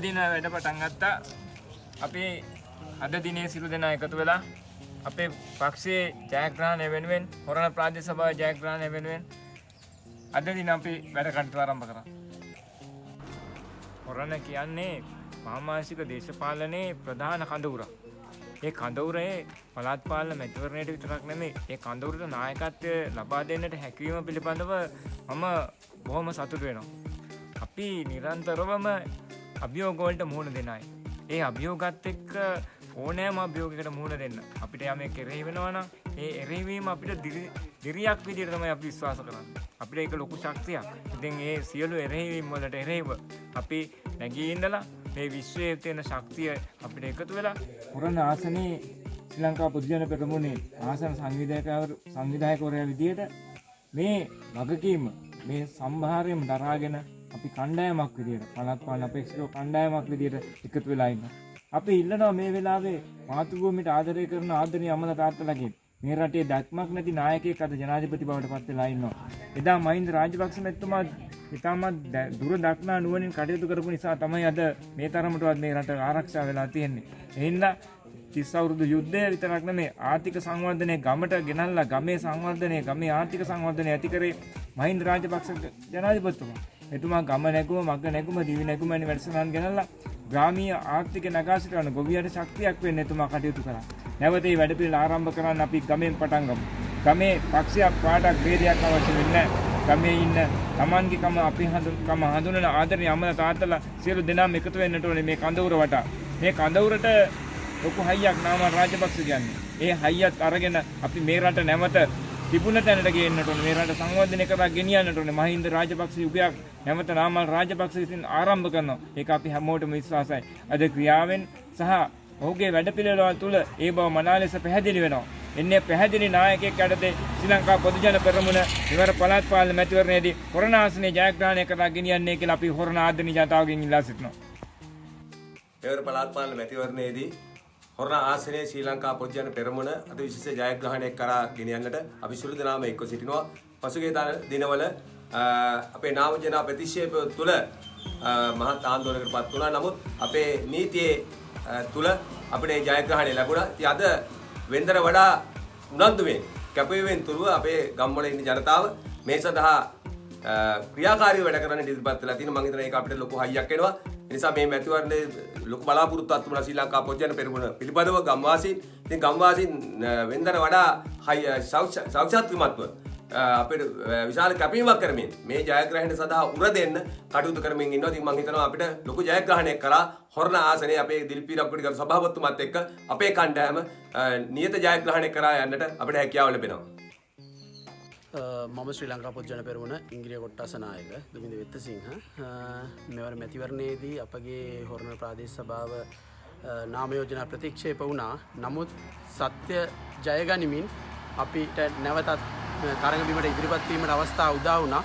දින වැඩ පටන් ගත්තා. අපි අද දිනේ සිළු දෙනා එකතු වෙලා අපේ පක්ෂයේ ජයග්‍රහණය වෙනුවෙන් හොරණ ප්‍රාදේශ සභාවේ ජයග්‍රහණය වෙනුවෙන් අද දින අපි වැඩ කටයුතු ආරම්භ කරා. හොරණ කියන්නේ මහාමාසික දේශපාලනයේ ප්‍රධාන කඳවුරක්. ඒ කඳවුරේ පළාත් පාලන මැතිවරණයට විතරක් නෙමෙයි ඒ කඳවුරට නායකත්වය ලබා දෙන්නට හැකියවීම පිළිබඳව මම බොහොම සතුටු වෙනවා. අපි නිරන්තරවම අභියෝග වලට මුහුණ දෙන අය. ඒ අභියෝගات එක්ක ඕනෑම අභියෝගයකට මුහුණ දෙන්න. අපිට යමෙක් එරෙහි වෙනවා නම් ඒ එරෙහිවීම අපිට දිරියක් විදිහට තමයි අපි විශ්වාස කරන්නේ. අපිට ඒක ලොකු ශක්තියක්. ඉතින් ඒ සියලු එරෙහිවීම් වලට එරෙහිව අපි නැගී ඉඳලා මේ විශ්වයේ තියෙන ශක්තිය අපිට එකතු වෙලා පුරණ ආසනයේ ශ්‍රී ලංකා පොදු ජන පෙරමුණේ ආසන සංවිධායකවරයා විදියට මේ වගකීම මේ සම්භාරයම දරාගෙන අපි කණ්ඩායමක් විදියට පළාත් පාලන අපේක්ෂක කණ්ඩායමක් විදියට එකතු වෙලා ඉන්නවා. අපි ඉල්ලනවා මේ වෙලාවේ මාතෘභූමියට ආදරය කරන ආදරණීය අම්මලා තාත්තලාගෙන් මේ රටේ දැක්මක් නැති නායකයෙක් අද ජනාධිපති බවට පත් වෙලා ඉන්නවා. එදා මහින්ද රාජපක්ෂ මැතිතුමා ඉතාමත් දුර දක්නා නුවණින් කටයුතු කරපු නිසා තමයි අද මේ තරමටවත් මේ රට ආරක්ෂා වෙලා තියෙන්නේ. එහෙනම් 30 අවුරුදු යුද්ධය විතරක් නෙමෙයි ආර්ථික සංවර්ධනය ගමට ගෙනල්ලා ගමේ සංවර්ධනය ගමේ ආර්ථික සංවර්ධනය ඇති කරේ මහින්ද රාජපක්ෂ ජනාධිපතිතුමා. එතුමා ගම නැගුම මග නැගුම දිවි නැගුම වැනි වැඩසටහන් ගෙනල්ලා ග්‍රාමීය ආර්ථිකය නගා සිටවන ගොවියට ශක්තියක් වෙන්න එතුමා කටයුතු කරා. නැවත මේ වැඩපිළිවෙල ආරම්භ කරන්න අපි ගමෙන් පටන් ගමු. ගමේ පක්ෂයක් පාටක් ભેදයක් අවශ්‍ය වෙන්නේ නැහැ. ගමේ ඉන්න Tamanගේ කම අපි හඳුනන ආදරණීය අම්මලා තාත්තලා සියලු දෙනාම එකතු වෙන්නට ඕනේ මේ කඳවුර වටා. මේ කඳවුරට ලොකු හයියක් නාම රාජපක්ෂ කියන්නේ. ඒ හයියත් අරගෙන අපි මේ රට නැවත තිබුණ තැනට ගේන්නට ඕනේ. මේ රට සංවර්ධනය කරලා ගෙනියන්නට ඕනේ. මහින්ද රාජපක්ෂ යුගයක් නැවත නාමල් රාජපක්ෂ විසින් ආරම්භ කරනවා. ඒක අපි හැමෝටම විශ්වාසයි. අද ක්‍රියාවෙන් සහ ඔහුගේ වැඩපිළිවෙළ තුළ ඒ බව මනා ලෙස පැහැදිලි වෙනවා. එන්නේ පැහැදිලි නායකයෙක් යටතේ ශ්‍රී ලංකා පොදු ජන පෙරමුණ මෙවර පළාත් පාලන මැතිවරණයේදී හොරණ ආසනයේ ජයග්‍රහණය කරලා ගෙනියන්නේ කියලා අපි හොරණ ආදරණීය ජනතාවගෙන් ඉල්ලා සිටිනවා. මෙවර පළාත් පාලන මැතිවරණයේදී හොරණ ආසනයේ ශ්‍රී ලංකා පොදු ජන පෙරමුණ අද විශේෂ ජයග්‍රහණයක් කරා ගෙනියන්නට අපි සුළු දෙනාම එක්ව සිටිනවා. පසුගිය දිනවල අපේ නාම ජනා ප්‍රතික්ෂේප තුළ මහත් ආందోලනයකටපත් වුණා. නමුත් අපේ නීතියේ තුළ අපිට ජයග්‍රහණය ලැබුණා. ඉතින් අද වෙන්දර වඩා උනන්දුවෙන් කැපවීමෙන් තුරුව අපේ ගම්වල ඉන්න ජනතාව මේ සඳහා ක්‍රියාකාරීව වැඩ කරන්න ඉදිරිපත් වෙලා තියෙනවා. මම හිතනවා ඒක අපිට ලොකු හයියක් වෙනවා. ඒ නිසා මේ මැතිවරණයේ ලොකු බලාපොරොත්තුවක් තිබුණා ශ්‍රී ලංකා පොදු ජන පෙරමුණ පිළිබඳව ගම්වාසීන්. ඉතින් ගම්වාසීන් වෙන්දර වඩා සෞඛ්‍යාත්මකව අපිට විශාල කැපවීමක් කරමින් මේ ජයග්‍රහණය සඳහා උර දෙන්න කටයුතු කරමින් ඉන්නවා. ඉතින් මම හිතනවා අපිට ලොකු ජයග්‍රහණයක් කරා හොරණ ආසනයේ අපේ දිල්පීර අපිට සභාපතිතුමාත් එක්ක අපේ කණ්ඩායම නියත ජයග්‍රහණයක් කරා යන්නට අපිට හැකියාව ලැබෙනවා. මම ශ්‍රී ලංකා පොදු ජන පෙරමුණ ඉංග්‍රීසි කොට්ටාස නායක දුමින්ද වෙත්තසිංහ මෙවර මැතිවරණයේදී අපගේ හොරණ ප්‍රාදේශ සභාව නාම යෝජනා ප්‍රතික්ෂේප වුණා. නමුත් සත්‍ය ජය ගනිමින් අපිට නැවතත් තරඟ බිමට ඉදිරිපත් වීමට අවස්ථාව උදා වුණා.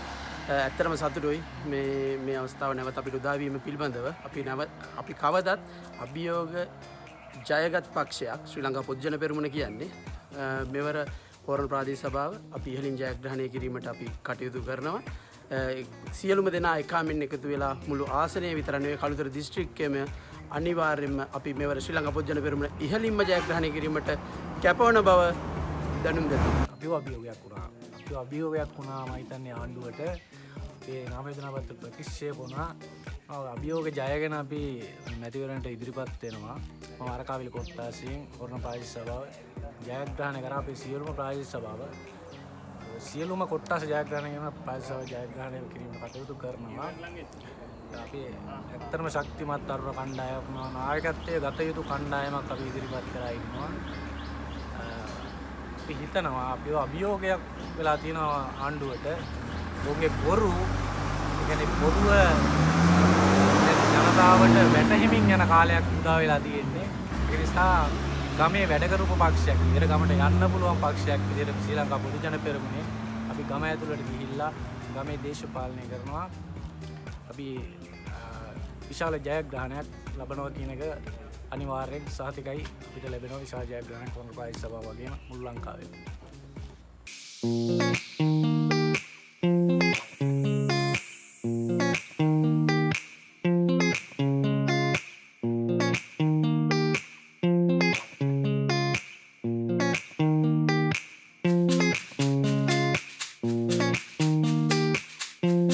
ඇත්තටම සතුටුයි මේ අවස්ථාව නැවත අපිට උදා වීම පිළිබඳව. අපි කවදත් අභියෝග ජයගත් පක්ෂයක් ශ්‍රී ලංකා පොදු ජන පෙරමුණ කියන්නේ. මෙවර හොරණ ප්‍රාදේශ සභාව අපි ඉහළින් ජයග්‍රහණය කිරීමට අපි කටයුතු කරනවා. සියලුම දෙනා එකාමින් එකතු වෙලා මුළු ආසනය විතර නෙවෙයි කළුතර දිස්ත්‍රික්කයේම අනිවාර්යයෙන්ම අපි මෙවර ශ්‍රී ලංකා පොදු ජන පෙරමුණ ඉහළින්ම ජයග්‍රහණය කිරීමට කැපවන බව දැනුම් දෙනවා. අපිව අභියෝගයක් වුණා මම හිතන්නේ ආණ්ඩුවට ඒ නාම යෝජනා පත්‍ර ප්‍රතික්ෂේප වුණා. අභියෝග ජයගෙන අපි මැතිවරණයට ඉදිරිපත් වෙනවා. මම අරකාවිල කොට්ටාසියෙන් හොරණ ප්‍රාදේශ සභාව ජයග්‍රහණය කරා. අපේ සියලුම ප්‍රාදේශ සභාව සියලුම කොට්ටාස ජයග්‍රහණය කරන ප්‍රාදේශ සභාව ජයග්‍රහණය කිරීමට කටයුතු කරනවා. අපි ඇත්තටම ශක්තිමත් තරුණ කණ්ඩායමක් නායකත්වයේ ගත යුතු කණ්ඩායමක් අපි ඉදිරිපත් කරලා ඉන්නවා. අපි හිතනවා අපිව අභියෝගයක් වෙලා තියෙනවා ආණ්ඩුවට. ඔවුන්ගේ බොරු කියන්නේ බොරුව ජනතාවට වැටහිමින් යන කාලයක් උදා වෙලා තියෙන්නේ. ඒ නිසා ගමේ වැඩ කරපු පක්ෂයක් විදිහට ගමට යන්න පුළුවන් පක්ෂයක් විදිහට ශ්‍රී ලංකා පොදු ජන පෙරමුණේ අපි ගම ඇතුළට ගිහිල්ලා ගමේ දේශපාලනය කරනවා. අපි විශාල ජයග්‍රහණයක් ලබනවා කියන එක අනිවාර්යෙන් සහතිකයි. අපිට ලැබෙනවා විශාල ජයග්‍රහණයක් හොරණ ප්‍රාදේශ සභාව වගේම මුළු ලංකාවේ. Thank